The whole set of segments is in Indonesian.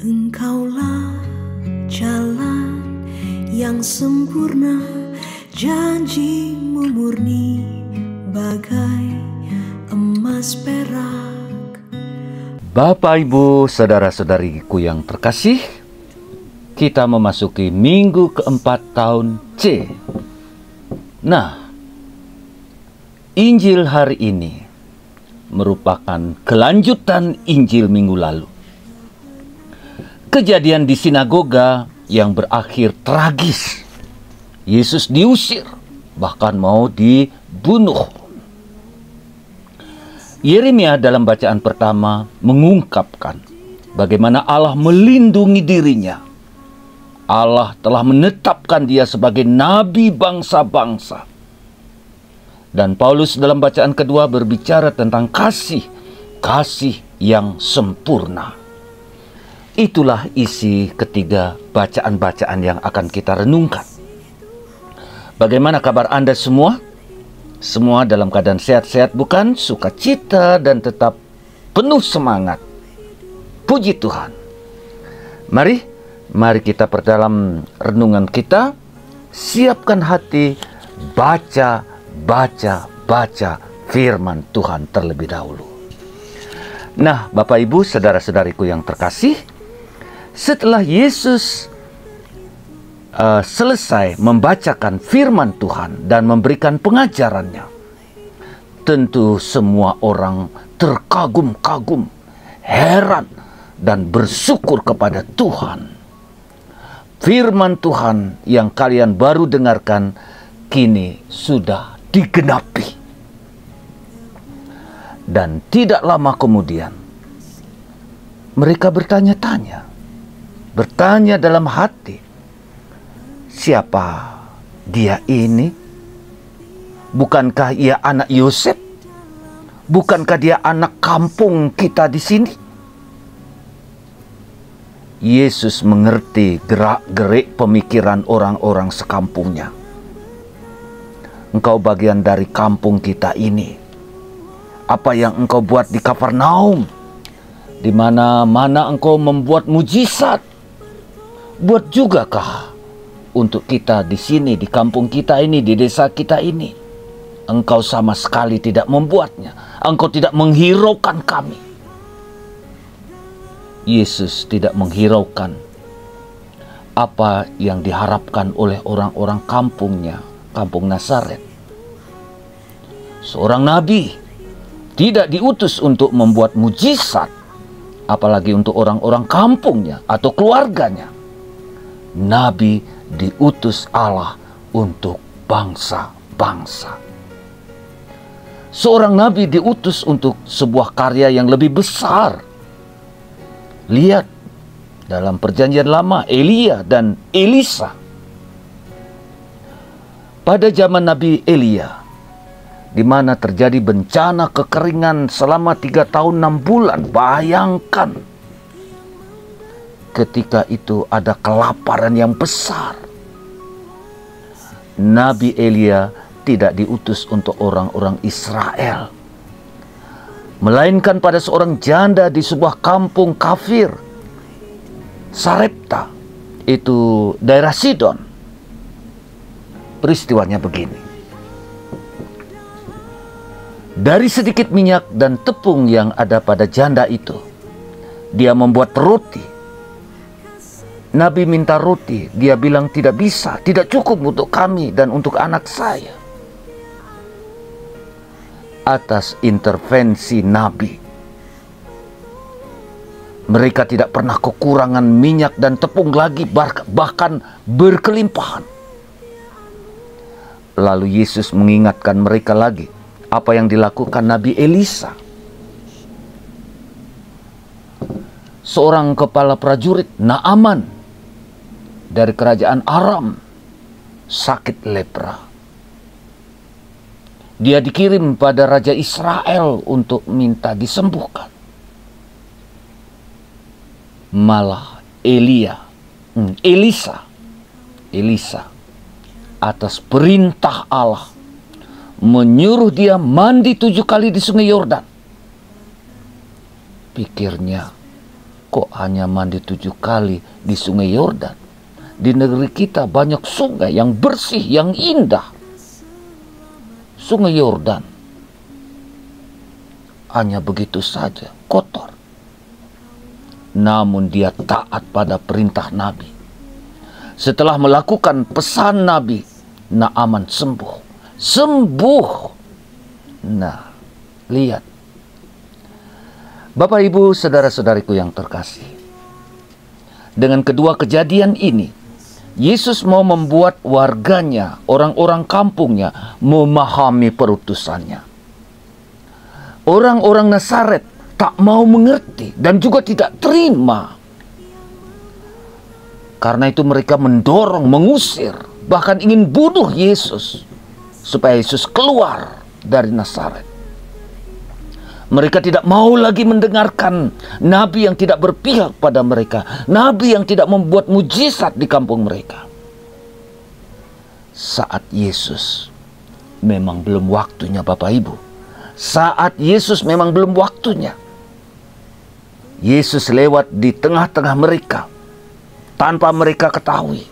Engkaulah jalan yang sempurna, janjimu murni bagai emas perak. Bapak, Ibu, saudara-saudariku yang terkasih, kita memasuki minggu keempat tahun C. Nah, Injil hari ini merupakan kelanjutan Injil minggu lalu. Kejadian di sinagoga yang berakhir tragis. Yesus diusir, bahkan mau dibunuh. Yeremia dalam bacaan pertama mengungkapkan bagaimana Allah melindungi dirinya. Allah telah menetapkan dia sebagai nabi bangsa-bangsa. Dan Paulus dalam bacaan kedua berbicara tentang kasih yang sempurna. Itulah isi ketiga bacaan-bacaan yang akan kita renungkan. Bagaimana kabar Anda semua? Semua dalam keadaan sehat-sehat bukan? Sukacita dan tetap penuh semangat. Puji Tuhan. Mari kita perdalam renungan kita. Siapkan hati, baca firman Tuhan terlebih dahulu. Nah, Bapak Ibu, saudara-saudariku yang terkasih, setelah Yesus selesai membacakan firman Tuhan dan memberikan pengajarannya, tentu semua orang terkagum-kagum, heran, dan bersyukur kepada Tuhan. Firman Tuhan yang kalian baru dengarkan kini sudah digenapi. Dan tidak lama kemudian mereka bertanya-tanya dalam hati, siapa dia ini? Bukankah ia anak Yosef? Bukankah dia anak kampung kita di sini? Yesus mengerti gerak-gerik pemikiran orang-orang sekampungnya. Engkau bagian dari kampung kita ini. Apa yang engkau buat di Kapernaum? Di mana-mana engkau membuat mujizat. Buat jugakah untuk kita di sini, di kampung kita ini, di desa kita ini? Engkau sama sekali tidak membuatnya. Engkau tidak menghiraukan kami. Yesus tidak menghiraukan apa yang diharapkan oleh orang-orang kampungnya, kampung Nazaret. Seorang nabi tidak diutus untuk membuat mujizat, apalagi untuk orang-orang kampungnya atau keluarganya. Nabi diutus Allah untuk bangsa-bangsa. Seorang nabi diutus untuk sebuah karya yang lebih besar. Lihat dalam perjanjian lama, Elia dan Elisa. Pada zaman Nabi Elia, di mana terjadi bencana kekeringan selama 3 tahun 6 bulan. Bayangkan, ketika itu ada kelaparan yang besar. Nabi Elia tidak diutus untuk orang-orang Israel, melainkan pada seorang janda di sebuah kampung kafir, Sarepta, itu daerah Sidon. Peristiwanya begini. Dari sedikit minyak dan tepung yang ada pada janda itu, dia membuat roti. Nabi minta roti, dia bilang tidak bisa, tidak cukup untuk kami dan untuk anak saya. Atas intervensi Nabi, mereka tidak pernah kekurangan minyak dan tepung lagi, bahkan berkelimpahan. Lalu Yesus mengingatkan mereka lagi apa yang dilakukan Nabi Elisa. Seorang kepala prajurit, Naaman, dari kerajaan Aram, sakit lepra. Dia dikirim pada Raja Israel untuk minta disembuhkan. Malah Elisa atas perintah Allah menyuruh dia mandi 7 kali di sungai Yordan. Pikirnya, kok hanya mandi 7 kali di sungai Yordan? Di negeri kita banyak sungai yang bersih, yang indah. Sungai Yordan hanya begitu saja kotor. Namun dia taat pada perintah Nabi. Setelah melakukan pesan Nabi, Naaman sembuh. Nah, lihat. Bapak, Ibu, saudara-saudariku yang terkasih. Dengan kedua kejadian ini, Yesus mau membuat warganya, orang-orang kampungnya, memahami perutusannya. Orang-orang Nazaret tak mau mengerti dan juga tidak terima. Karena itu mereka mendorong, mengusir, bahkan ingin bunuh Yesus, supaya Yesus keluar dari Nazaret. Mereka tidak mau lagi mendengarkan nabi yang tidak berpihak pada mereka, nabi yang tidak membuat mujizat di kampung mereka. Saat Yesus memang belum waktunya, Bapak Ibu. Saat Yesus memang belum waktunya. Yesus lewat di tengah-tengah mereka tanpa mereka ketahui,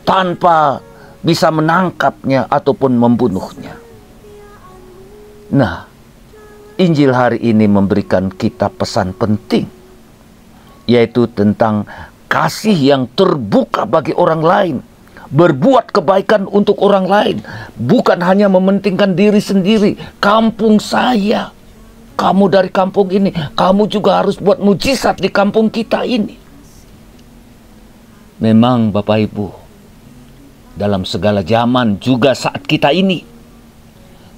tanpa bisa menangkapnya ataupun membunuhnya. Nah, Injil hari ini memberikan kita pesan penting, yaitu tentang kasih yang terbuka bagi orang lain, berbuat kebaikan untuk orang lain, bukan hanya mementingkan diri sendiri. Kampung saya, kamu dari kampung ini, kamu juga harus buat mujizat di kampung kita ini. Memang Bapak Ibu, dalam segala zaman juga saat kita ini,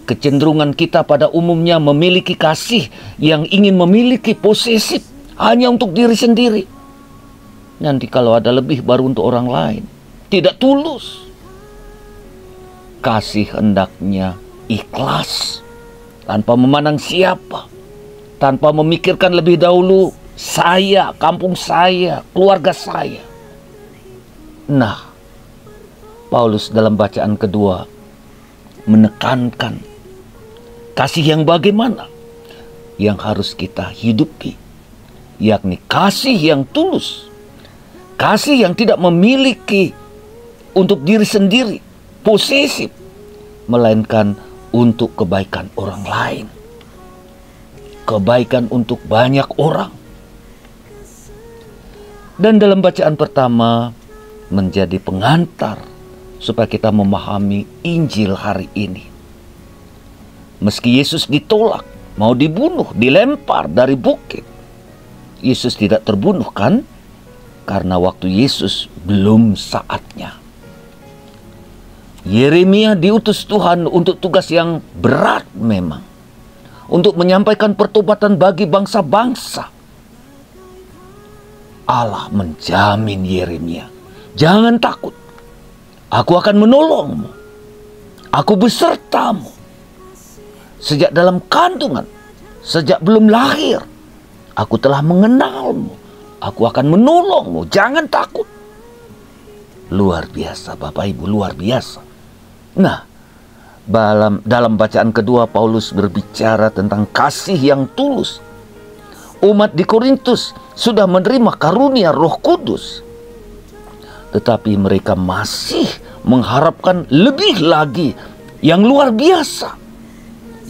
kecenderungan kita pada umumnya memiliki kasih yang ingin memiliki posesif hanya untuk diri sendiri. Nanti kalau ada lebih baru untuk orang lain. Tidak tulus. Kasih hendaknya ikhlas, tanpa memandang siapa, tanpa memikirkan lebih dahulu saya, kampung saya, keluarga saya. Nah, Paulus dalam bacaan kedua menekankan kasih yang bagaimana yang harus kita hidupi, yakni kasih yang tulus, kasih yang tidak memiliki untuk diri sendiri, posesif, melainkan untuk kebaikan orang lain, kebaikan untuk banyak orang. Dan dalam bacaan pertama menjadi pengantar supaya kita memahami Injil hari ini. Meski Yesus ditolak, mau dibunuh, dilempar dari bukit, Yesus tidak terbunuh, kan? Karena waktu Yesus belum saatnya. Yeremia diutus Tuhan untuk tugas yang berat memang, untuk menyampaikan pertobatan bagi bangsa-bangsa. Allah menjamin Yeremia, jangan takut, aku akan menolongmu, aku besertamu. Sejak dalam kandungan, sejak belum lahir, aku telah mengenalmu. Aku akan menolongmu, jangan takut. Luar biasa Bapak Ibu, luar biasa. Nah, dalam bacaan kedua Paulus berbicara tentang kasih yang tulus. Umat di Korintus sudah menerima karunia Roh Kudus, tetapi mereka masih mengharapkan lebih lagi yang luar biasa,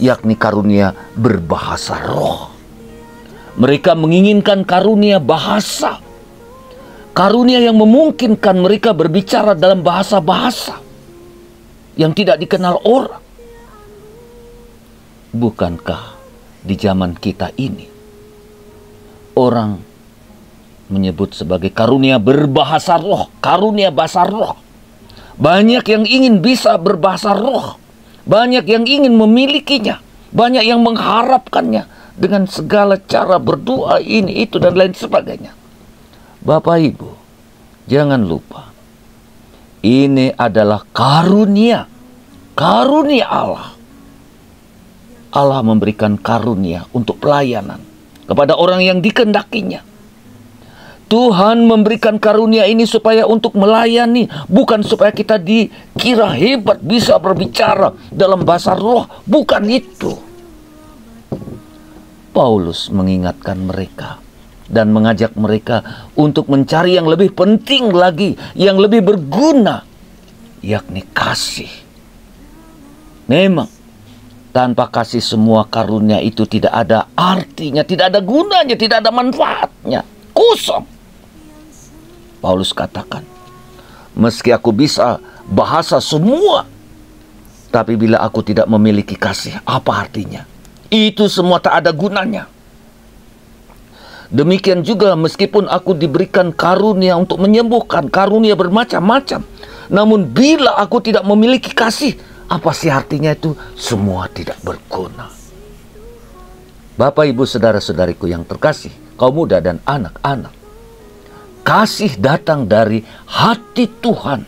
yakni karunia berbahasa roh. Mereka menginginkan karunia bahasa, karunia yang memungkinkan mereka berbicara dalam bahasa-bahasa yang tidak dikenal orang. Bukankah di zaman kita ini orang menyebut sebagai karunia berbahasa roh, karunia bahasa roh? Banyak yang ingin bisa berbahasa roh, banyak yang ingin memilikinya, banyak yang mengharapkannya dengan segala cara berdoa ini, itu, dan lain sebagainya. Bapak Ibu, jangan lupa, ini adalah karunia, karunia Allah. Allah memberikan karunia untuk pelayanan kepada orang yang dikehendakinya. Tuhan memberikan karunia ini supaya untuk melayani, bukan supaya kita dikira hebat bisa berbicara dalam bahasa roh, bukan itu. Paulus mengingatkan mereka dan mengajak mereka untuk mencari yang lebih penting lagi, yang lebih berguna, yakni kasih. Memang tanpa kasih semua karunia itu tidak ada artinya, tidak ada gunanya, tidak ada manfaatnya, kosong. Paulus katakan, meski aku bisa bahasa semua, tapi bila aku tidak memiliki kasih, apa artinya? Itu semua tak ada gunanya. Demikian juga meskipun aku diberikan karunia untuk menyembuhkan, karunia bermacam-macam, namun bila aku tidak memiliki kasih, apa sih artinya itu? Semua tidak berguna. Bapak, Ibu, saudara-saudariku yang terkasih, kaum muda dan anak-anak, kasih datang dari hati Tuhan.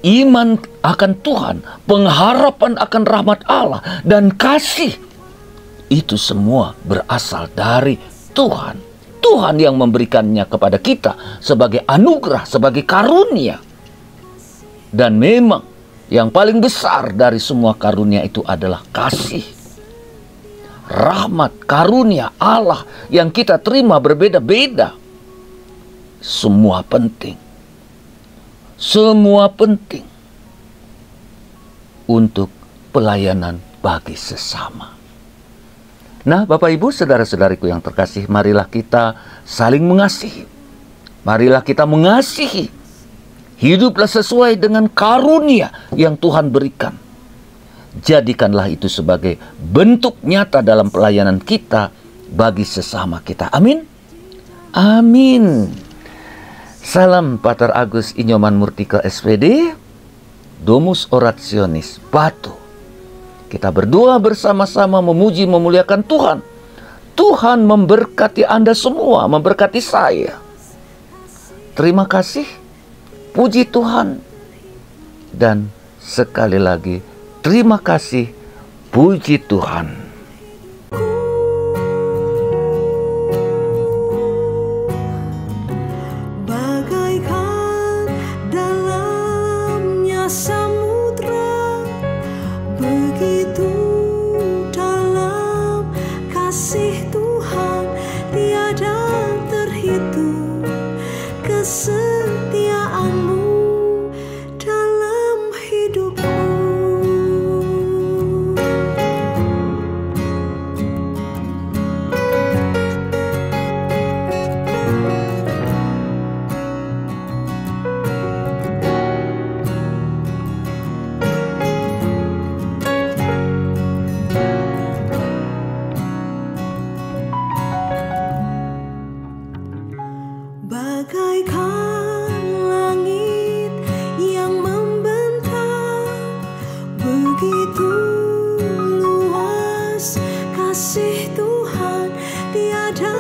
Iman akan Tuhan, pengharapan akan rahmat Allah, dan kasih itu semua berasal dari Tuhan. Tuhan yang memberikannya kepada kita sebagai anugerah, sebagai karunia. Dan memang yang paling besar dari semua karunia itu adalah kasih. Rahmat, karunia Allah yang kita terima berbeda-beda. Semua penting. Semua penting untuk pelayanan bagi sesama. Nah, Bapak, Ibu, saudara-saudariku yang terkasih, marilah kita saling mengasihi. Marilah kita mengasihi. Hiduplah sesuai dengan karunia yang Tuhan berikan. Jadikanlah itu sebagai bentuk nyata dalam pelayanan kita bagi sesama kita. Amin. Amin. Salam Pater Agus Inyoman Murtika SPD, Domus Orationis Batu. Kita berdoa bersama-sama memuji memuliakan Tuhan. Tuhan memberkati Anda semua, memberkati saya. Terima kasih, puji Tuhan. Dan sekali lagi, terima kasih, puji Tuhan. Bagaikan dalamnya samudra, begitu dalam kasih Tuhan tiada terhitung kesetiaanmu dalam hidupku. Bagaikan langit yang membentang, begitu luas kasih Tuhan tiada